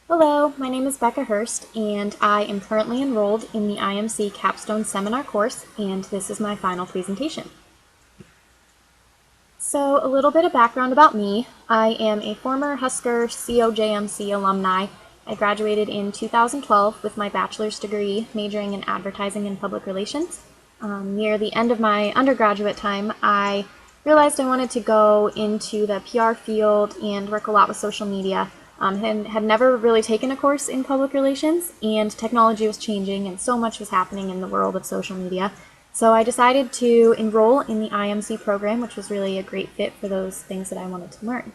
Hello, my name is Becca Hurst, and I am currently enrolled in the IMC Capstone Seminar course, and this is my final presentation. So, a little bit of background about me. I am a former Husker COJMC alumni. I graduated in 2012 with my bachelor's degree, majoring in advertising and public relations. Near the end of my undergraduate time, I realized I wanted to go into the PR field and work a lot with social media. And had never really taken a course in public relations, and technology was changing and so much was happening in the world of social media. So I decided to enroll in the IMC program, which was really a great fit for those things that I wanted to learn.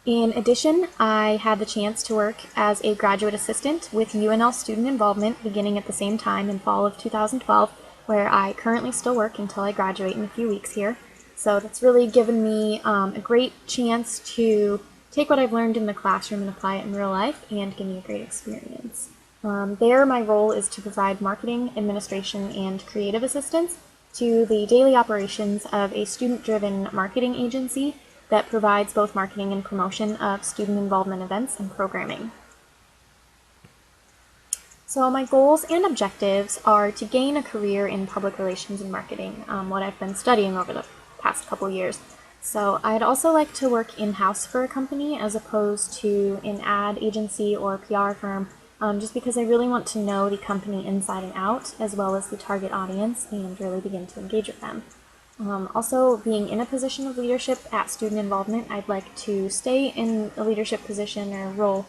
In addition, I had the chance to work as a graduate assistant with UNL Student Involvement beginning at the same time in fall of 2012, where I currently still work until I graduate in a few weeks here. So that's really given me a great chance to take what I've learned in the classroom and apply it in real life and give me a great experience. There, my role is to provide marketing, administration, and creative assistance to the daily operations of a student-driven marketing agency that provides both marketing and promotion of student involvement events and programming. So my goals and objectives are to gain a career in public relations and marketing, what I've been studying over the past couple years. So I'd also like to work in-house for a company as opposed to an ad agency or PR firm, just because I really want to know the company inside and out, as well as the target audience, and really begin to engage with them. Also, being in a position of leadership at student involvement, I'd like to stay in a leadership position or role.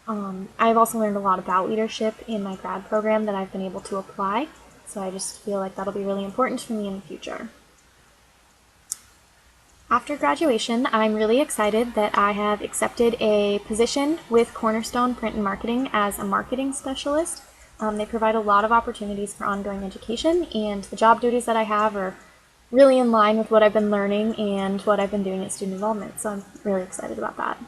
I've also learned a lot about leadership in my grad program that I've been able to apply, so I just feel like that'll be really important for me in the future. After graduation, I'm really excited that I have accepted a position with Cornerstone Print and Marketing as a marketing specialist. They provide a lot of opportunities for ongoing education, and the job duties that I have are really in line with what I've been learning and what I've been doing at student involvement, so I'm really excited about that.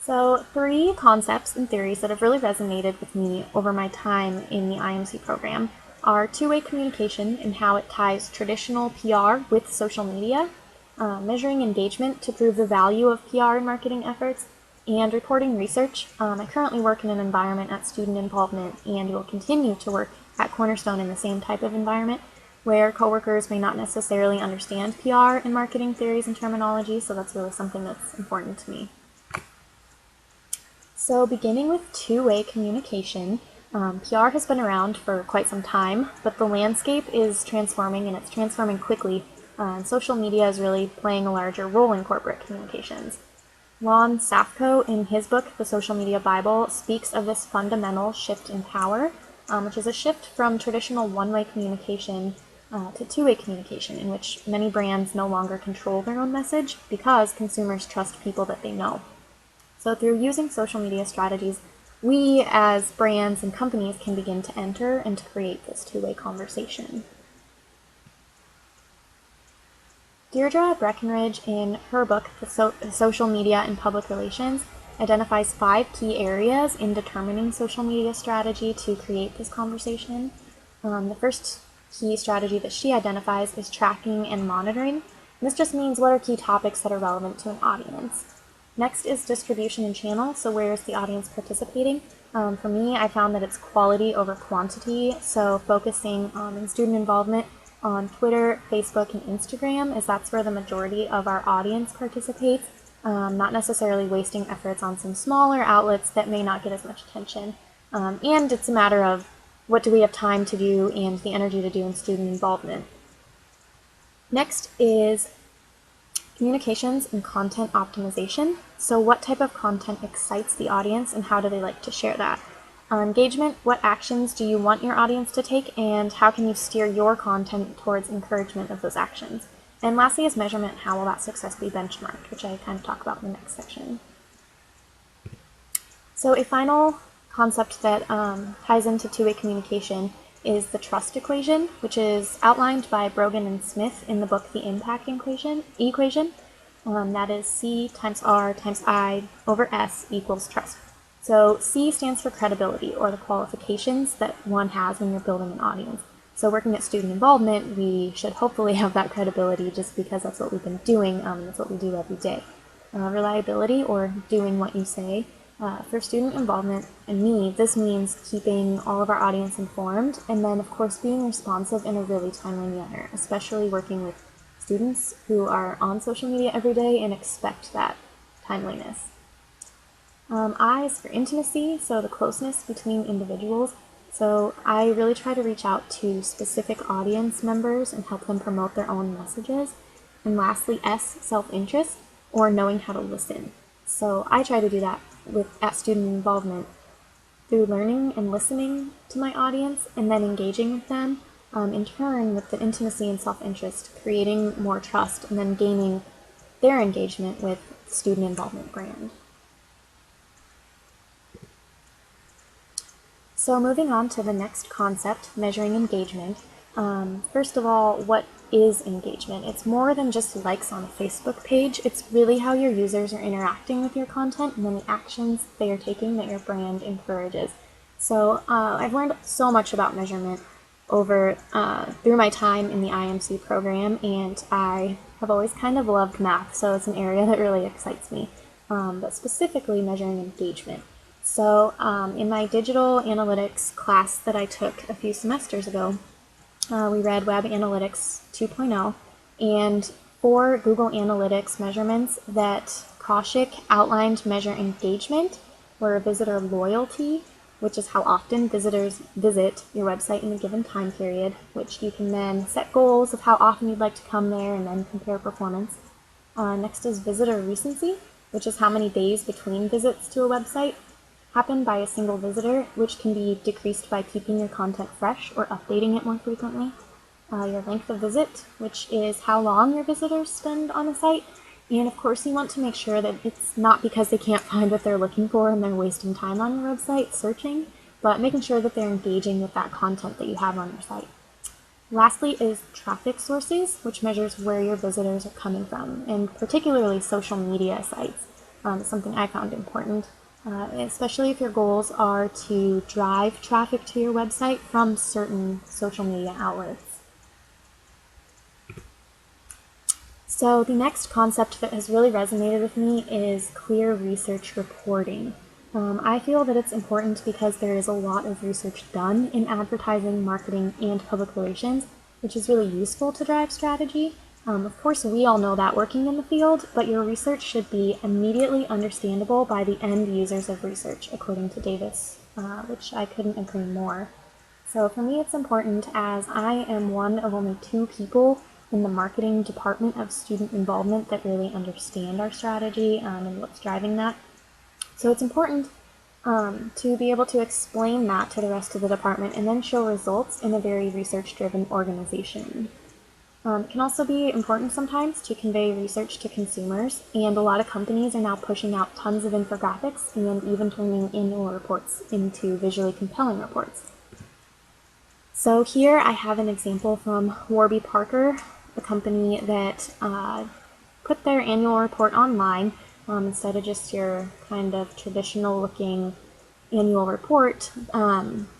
So 3 concepts and theories that have really resonated with me over my time in the IMC program are two-way communication and how it ties traditional PR with social media, measuring engagement to prove the value of PR and marketing efforts, and reporting research. I currently work in an environment at student involvement and will continue to work at Cornerstone in the same type of environment where coworkers may not necessarily understand PR and marketing theories and terminology, so that's really something that's important to me. So beginning with two-way communication, PR has been around for quite some time, but the landscape is transforming, and it's transforming quickly, and social media is really playing a larger role in corporate communications. Lon Safko, in his book, The Social Media Bible, speaks of this fundamental shift in power, which is a shift from traditional one-way communication to two-way communication, in which many brands no longer control their own message because consumers trust people that they know. So through using social media strategies, we as brands and companies can begin to enter and to create this two-way conversation. Deirdre Breckenridge, in her book, Social Media and Public Relations, identifies 5 key areas in determining social media strategy to create this conversation. The first key strategy that she identifies is tracking and monitoring. And this just means what are key topics that are relevant to an audience. Next is distribution and channel, so where is the audience participating? For me, I found that it's quality over quantity, so focusing in student involvement on Twitter, Facebook, and Instagram, as that's where the majority of our audience participates, not necessarily wasting efforts on some smaller outlets that may not get as much attention. And it's a matter of what do we have time to do and the energy to do in student involvement. Next is communications and content optimization. So what type of content excites the audience and how do they like to share that? Engagement, what actions do you want your audience to take and how can you steer your content towards encouragement of those actions? And lastly is measurement, how will that success be benchmarked, which I kind of talk about in the next section. So a final concept that ties into two-way communication is the trust equation, which is outlined by Brogan and Smith in the book The Impact Equation. That is C times R times I over S equals trust. So C stands for credibility, or the qualifications that one has when you're building an audience. So working at student involvement, we should hopefully have that credibility just because that's what we've been doing, that's what we do every day. reliability, or doing what you say. For student involvement and me, this means keeping all of our audience informed, and then of course being responsive in a really timely manner, especially working with students who are on social media every day and expect that timeliness. I is for intimacy, so the closeness between individuals. So I really try to reach out to specific audience members and help them promote their own messages. And lastly, S, self-interest, or knowing how to listen. So I try to do that at student involvement through learning and listening to my audience and then engaging with them, in turn with the intimacy and self-interest, creating more trust and then gaining their engagement with the student involvement brand. So moving on to the next concept, measuring engagement. First of all, what is engagement? It's more than just likes on a Facebook page. It's really how your users are interacting with your content and then the actions they are taking that your brand encourages. So I've learned so much about measurement through my time in the IMC program, and I have always kind of loved math, so it's an area that really excites me, but specifically measuring engagement. So in my digital analytics class that I took a few semesters ago, we read Web Analytics 2.0, and 4 Google Analytics measurements that Kaushik outlined measure engagement were visitor loyalty, which is how often visitors visit your website in a given time period, which you can then set goals of how often you'd like to come there and then compare performance. Next is visitor recency, which is how many days between visits to a website happen by a single visitor, which can be decreased by keeping your content fresh or updating it more frequently. Your length of visit, which is how long your visitors spend on a site. And of course, you want to make sure that it's not because they can't find what they're looking for and they're wasting time on your website searching, but making sure that they're engaging with that content that you have on your site. Lastly is traffic sources, which measures where your visitors are coming from, and particularly social media sites. Something I found important, especially if your goals are to drive traffic to your website from certain social media outlets. So the next concept that has really resonated with me is clear research reporting. I feel that it's important because there is a lot of research done in advertising, marketing, and public relations, which is really useful to drive strategy. Of course, we all know that working in the field, but your research should be immediately understandable by the end users of research, according to Davis, which I couldn't agree more. So for me, it's important as I am one of only 2 people in the marketing department of student involvement that really understand our strategy and what's driving that. So it's important to be able to explain that to the rest of the department and then show results in a very research-driven organization. It can also be important sometimes to convey research to consumers, and a lot of companies are now pushing out tons of infographics and even turning annual reports into visually compelling reports. So here I have an example from Warby Parker, a company that put their annual report online instead of just your kind of traditional looking annual report.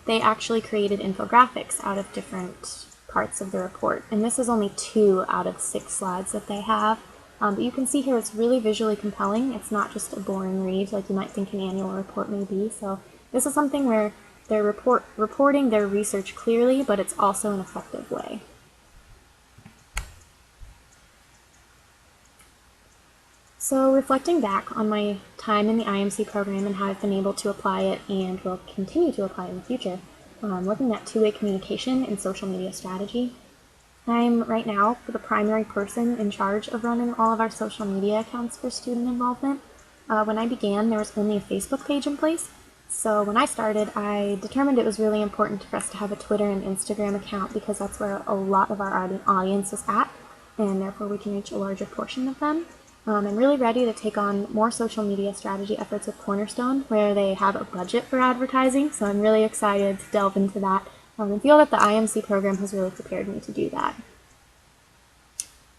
They actually created infographics out of different parts of the report, and this is only 2 out of 6 slides that they have. But you can see here it's really visually compelling. It's not just a boring read like you might think an annual report may be. So this is something where they're reporting their research clearly, but it's also an effective way. So reflecting back on my time in the IMC program and how I've been able to apply it and will continue to apply in the future, looking at two-way communication and social media strategy. I'm right now the primary person in charge of running all of our social media accounts for student involvement. When I began, there was only a Facebook page in place. So when I started, I determined it was really important for us to have a Twitter and Instagram account because that's where a lot of our audience is at, and therefore we can reach a larger portion of them. I'm really ready to take on more social media strategy efforts with Cornerstone, where they have a budget for advertising, so I'm really excited to delve into that and feel that the IMC program has really prepared me to do that.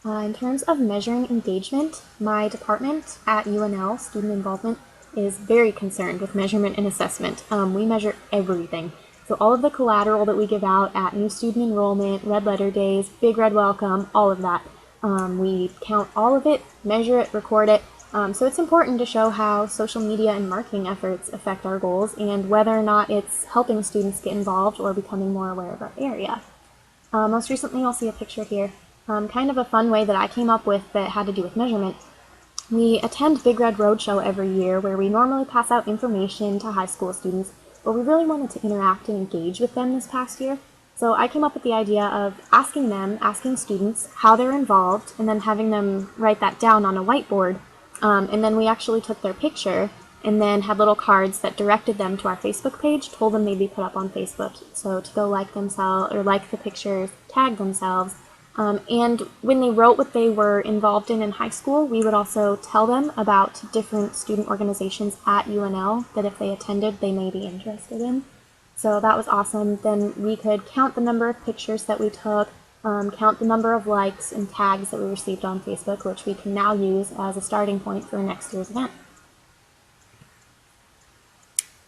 In terms of measuring engagement, my department at UNL, Student Involvement, is very concerned with measurement and assessment. We measure everything. So all of the collateral that we give out at new student enrollment, red letter days, big red welcome, all of that. We count all of it, measure it, record it, So it's important to show how social media and marketing efforts affect our goals and whether or not it's helping students get involved or becoming more aware of our area. Most recently, you'll see a picture here, kind of a fun way that I came up with that had to do with measurement. We attend Big Red Roadshow every year where we normally pass out information to high school students, but we really wanted to interact and engage with them this past year. So I came up with the idea of asking students how they're involved, and then having them write that down on a whiteboard. And then we actually took their picture and then had little cards that directed them to our Facebook page, told them they'd be put up on Facebook. So to go like themselves, or like the pictures, tag themselves. And when they wrote what they were involved in high school, we would also tell them about different student organizations at UNL that if they attended, they may be interested in. So that was awesome. Then we could count the number of pictures that we took, count the number of likes and tags that we received on Facebook, which we can now use as a starting point for next year's event.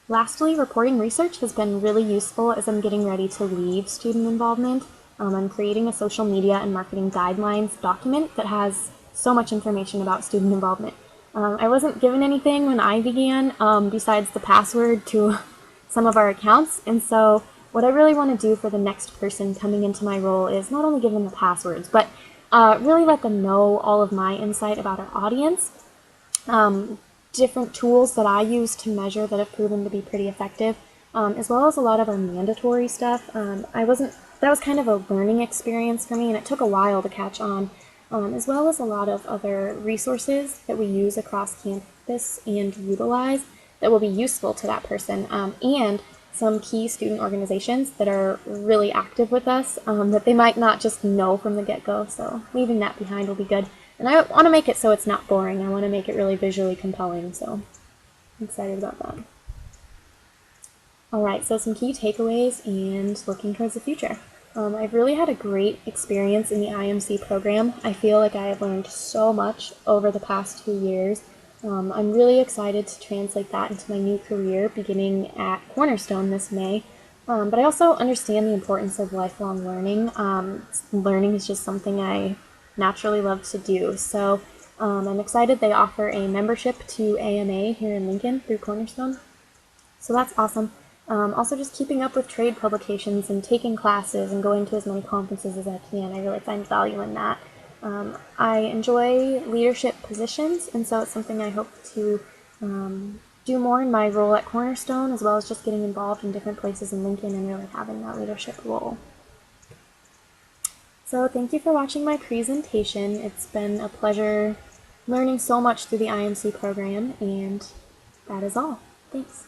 Lastly, reporting research has been really useful as I'm getting ready to leave student involvement. I'm creating a social media and marketing guidelines document that has so much information about student involvement. I wasn't given anything when I began besides the password to some of our accounts, and so what I really want to do for the next person coming into my role is not only give them the passwords, but really let them know all of my insight about our audience, different tools that I use to measure that have proven to be pretty effective, as well as a lot of our mandatory stuff. That was kind of a learning experience for me, and it took a while to catch on, as well as a lot of other resources that we use across campus and utilize that will be useful to that person, and some key student organizations that are really active with us that they might not just know from the get-go, so leaving that behind will be good. And I want to make it so it's not boring. I want to make it really visually compelling, so I'm excited about that. Alright, so some key takeaways and looking towards the future. I've really had a great experience in the IMC program. I feel like I have learned so much over the past 2 years. I'm really excited to translate that into my new career beginning at Cornerstone this May. But I also understand the importance of lifelong learning. Learning is just something I naturally love to do. So I'm excited they offer a membership to AMA here in Lincoln through Cornerstone. So that's awesome. Also just keeping up with trade publications and taking classes and going to as many conferences as I can. I really find value in that. I enjoy leadership positions, and so it's something I hope to do more in my role at Cornerstone, as well as just getting involved in different places in Lincoln and really having that leadership role. So thank you for watching my presentation. It's been a pleasure learning so much through the IMC program, and that is all. Thanks.